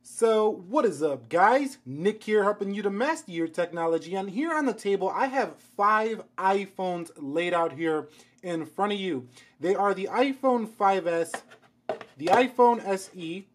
So what is up, guys? Nick here, helping you to master your technology, and here on the table I have 5 iPhones laid out here in front of you. They are the iPhone 5S, the iPhone SE,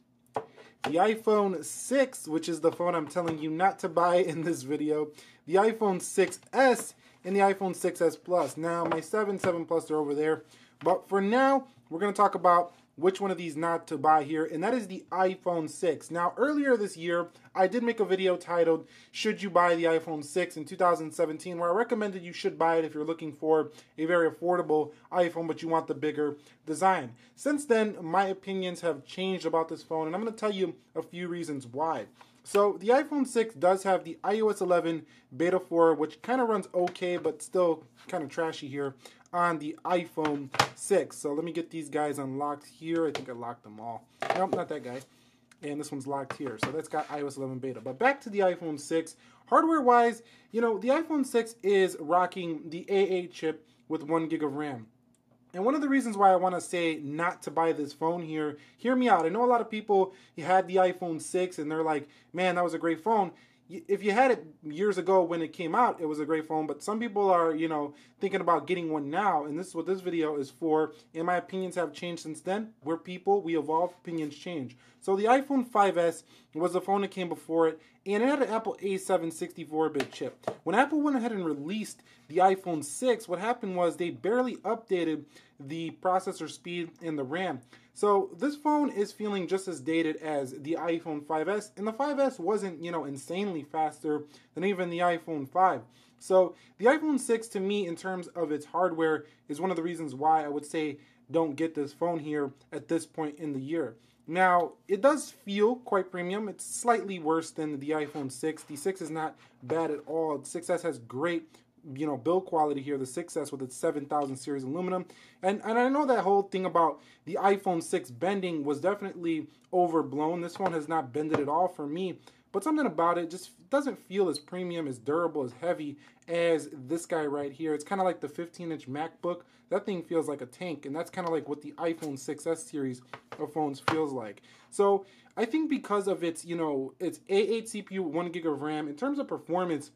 the iPhone 6, which is the phone I'm telling you not to buy in this video, the iPhone 6S, and the iPhone 6S Plus. Now, my 7 Plus are over there, but for now, we're going to talk about which one of these not to buy here, and that is the iPhone 6. Now, earlier this year, I did make a video titled, Should You Buy the iPhone 6 in 2017, where I recommended you should buy it if you're looking for a very affordable iPhone, but you want the bigger design. Since then, my opinions have changed about this phone, and I'm going to tell you a few reasons why. So, the iPhone 6 does have the iOS 11 Beta 4, which kind of runs okay, but still kind of trashy here on the iPhone 6. So let me get these guys unlocked here. I think I locked them all. Nope, not that guy. And this one's locked here. So that's got iOS 11 Beta. But back to the iPhone 6. Hardware-wise, you know, the iPhone 6 is rocking the A8 chip with 1 gig of RAM. And one of the reasons why I want to say not to buy this phone here, hear me out. I know a lot of people had the iPhone 6 and they're like, man, that was a great phone. If you had it years ago when it came out, it was a great phone, but some people are, you know, thinking about getting one now, and this is what this video is for, and my opinions have changed since then. We're people, we evolve, opinions change. So the iPhone 5S was the phone that came before it, and it had an Apple A7 64-bit chip. When Apple went ahead and released the iPhone 6, what happened was they barely updated the processor speed and the RAM. So this phone is feeling just as dated as the iPhone 5S, and the 5S wasn't, you know, insanely faster than even the iPhone 5. So the iPhone 6, to me, in terms of its hardware, is one of the reasons why I would say don't get this phone here at this point in the year. Now, it does feel quite premium. It's slightly worse than the iPhone 6. The 6 is not bad at all. The 6S has great, you know, build quality here, the 6S with its 7000 series aluminum. And I know that whole thing about the iPhone 6 bending was definitely overblown. This phone has not bended at all for me, but something about it just doesn't feel as premium, as durable, as heavy as this guy right here. It's kind of like the 15-inch MacBook. That thing feels like a tank, and that's kind of like what the iPhone 6S series of phones feels like. So I think because of its, you know, its A8 CPU, 1 gig of RAM, in terms of performance,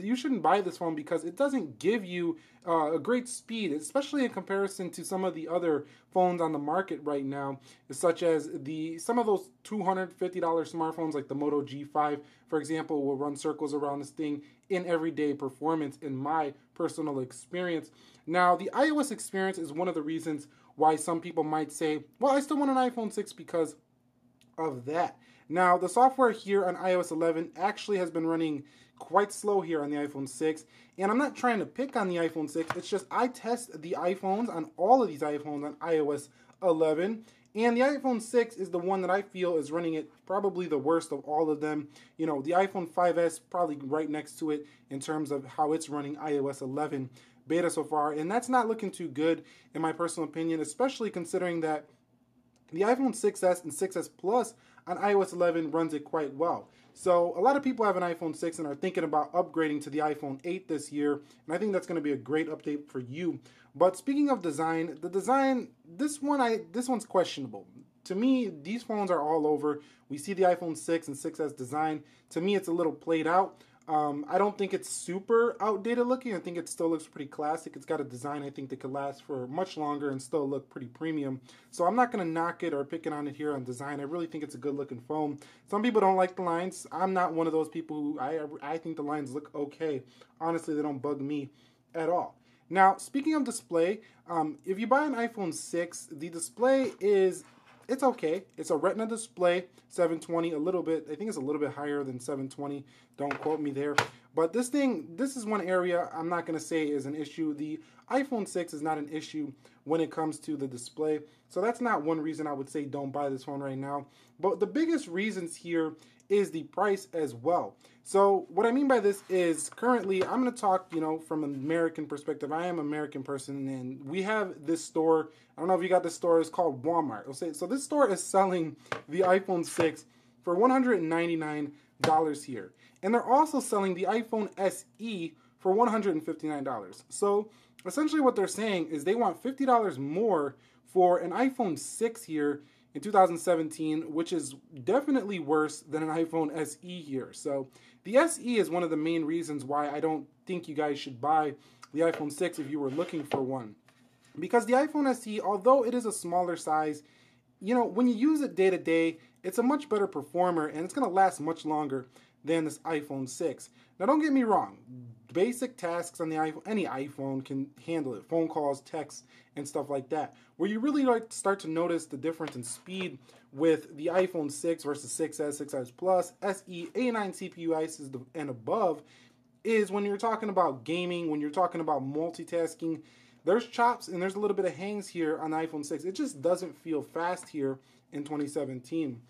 you shouldn't buy this phone because it doesn't give you a great speed, especially in comparison to some of the other phones on the market right now, such as some of those $250 smartphones like the Moto G5, for example, will run circles around this thing in everyday performance in my personal experience. Now, the iOS experience is one of the reasons why some people might say, well, I still want an iPhone 6 because of that. Now, the software here on iOS 11 actually has been running quite slow here on the iPhone 6, and I'm not trying to pick on the iPhone 6, it's just I test the iPhones on all of these iPhones on iOS 11, and the iPhone 6 is the one that I feel is running it probably the worst of all of them. You know, the iPhone 5S probably right next to it in terms of how it's running iOS 11 beta so far, and that's not looking too good in my personal opinion, especially considering that the iPhone 6S and 6S Plus on iOS 11 runs it quite well. So a lot of people have an iPhone 6 and are thinking about upgrading to the iPhone 8 this year, and I think that's going to be a great update for you. But speaking of design, the design, this one's questionable. To me, these phones are all over. We see the iPhone 6 and 6S design. To me, it's a little played out. I don't think it's super outdated looking. I think it still looks pretty classic. It's got a design I think that could last for much longer and still look pretty premium. So I'm not going to knock it or pick it on it here on design. I really think it's a good looking phone. Some people don't like the lines. I'm not one of those people who I think the lines look okay. Honestly, they don't bug me at all. Now, speaking of display, if you buy an iPhone 6, the display it's okay. It's a Retina display, 720, a little bit, I think it's a little bit higher than 720. Don't quote me there. But this is one area I'm not going to say is an issue. The iPhone 6 is not an issue when it comes to the display. So that's not one reason I would say don't buy this phone right now. But the biggest reasons here is the price as well. So what I mean by this is currently I'm going to talk, you know, from an American perspective. I am an American person, and we have this store. I don't know if you got this store. It's called Walmart. So this store is selling the iPhone 6 for $199 here. And they're also selling the iPhone SE for $159. So essentially what they're saying is they want $50 more for an iPhone 6 here in 2017, which is definitely worse than an iPhone SE here. So the SE is one of the main reasons why I don't think you guys should buy the iPhone 6 if you were looking for one. Because the iPhone SE, although it is a smaller size, you know, when you use it day to day, it's a much better performer and it's going to last much longer than this iPhone 6. Now, don't get me wrong. Basic tasks on the iPhone, any iPhone can handle it. Phone calls, texts, and stuff like that. Where you really start to notice the difference in speed with the iPhone 6 versus 6S, 6S Plus, SE, A9 CPU ICs and above is when you're talking about gaming, when you're talking about multitasking. There's chops and there's a little bit of hangs here on the iPhone 6. It just doesn't feel fast here in 2017.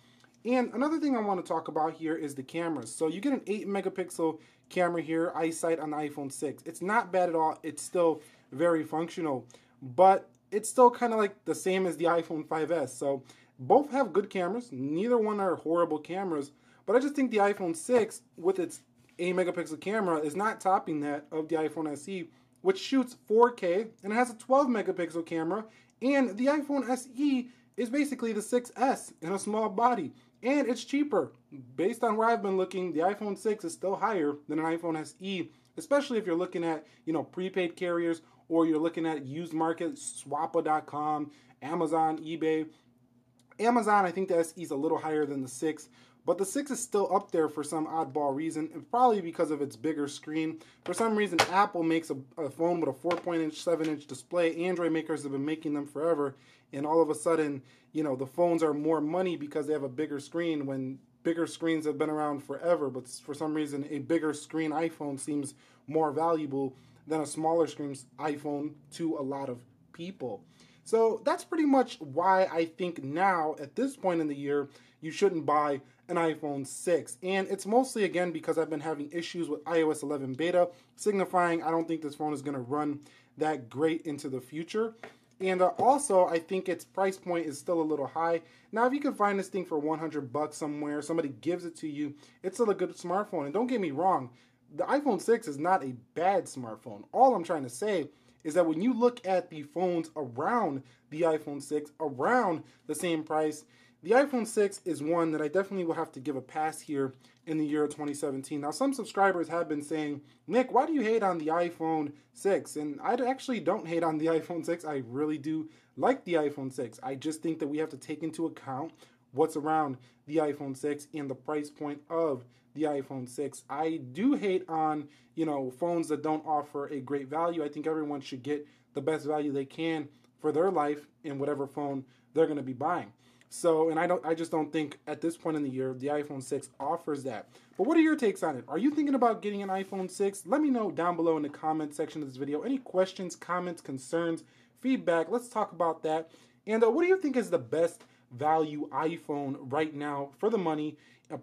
And another thing I want to talk about here is the cameras. So you get an 8 megapixel camera here, eyesight on the iPhone 6. It's not bad at all. It's still very functional, but it's still kind of like the same as the iPhone 5S. So both have good cameras. Neither one are horrible cameras, but I just think the iPhone 6 with its 8 megapixel camera is not topping that of the iPhone SE, which shoots 4K and it has a 12 megapixel camera, and the iPhone SE is basically the 6S in a small body, and it's cheaper. Based on where I've been looking, the iPhone 6 is still higher than an iPhone SE, especially if you're looking at, you know, prepaid carriers or you're looking at used market, swappa.com, Amazon, eBay. Amazon, I think the SE is a little higher than the 6, but the 6 is still up there for some oddball reason, and probably because of its bigger screen. For some reason, Apple makes a phone with a 4.7-inch display. Android makers have been making them forever, and all of a sudden, you know, the phones are more money because they have a bigger screen when bigger screens have been around forever, but for some reason, a bigger screen iPhone seems more valuable than a smaller screen iPhone to a lot of people. So that's pretty much why I think now, at this point in the year, you shouldn't buy an iPhone 6. And it's mostly, again, because I've been having issues with iOS 11 beta, signifying I don't think this phone is going to run that great into the future. And also, I think its price point is still a little high. Now, if you can find this thing for $100 somewhere, somebody gives it to you, it's still a good smartphone. And don't get me wrong, the iPhone 6 is not a bad smartphone. All I'm trying to say is that when you look at the phones around the iPhone 6, around the same price, the iPhone 6 is one that I definitely will have to give a pass here in the year of 2017. Now, some subscribers have been saying, Nick, why do you hate on the iPhone 6? And I actually don't hate on the iPhone 6. I really do like the iPhone 6. I just think that we have to take into account what's around the iPhone 6 and the price point of the iPhone 6. I do hate on, you know, phones that don't offer a great value. I think everyone should get the best value they can for their life in whatever phone they're going to be buying. So, and I just don't think at this point in the year the iPhone 6 offers that. But what are your takes on it? Are you thinking about getting an iPhone 6? Let me know down below in the comment section of this video. Any questions, comments, concerns, feedback? Let's talk about that. And what do you think is the best value iPhone right now for the money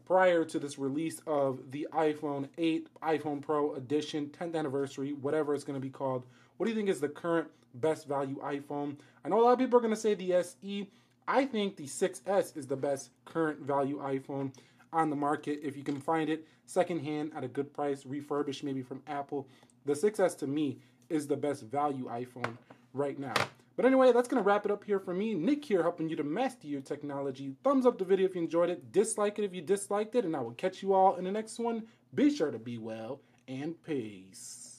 prior to this release of the iPhone 8, iPhone Pro Edition, 10th anniversary, whatever it's going to be called? What do you think is the current best value iPhone? I know a lot of people are going to say the SE. I think the 6S is the best current value iPhone on the market. If you can find it secondhand at a good price, refurbished maybe from Apple, the 6S to me is the best value iPhone right now. But anyway, that's going to wrap it up here for me. Nick here, helping you to master your technology. Thumbs up the video if you enjoyed it. Dislike it if you disliked it. And I will catch you all in the next one. Be sure to be well, and peace.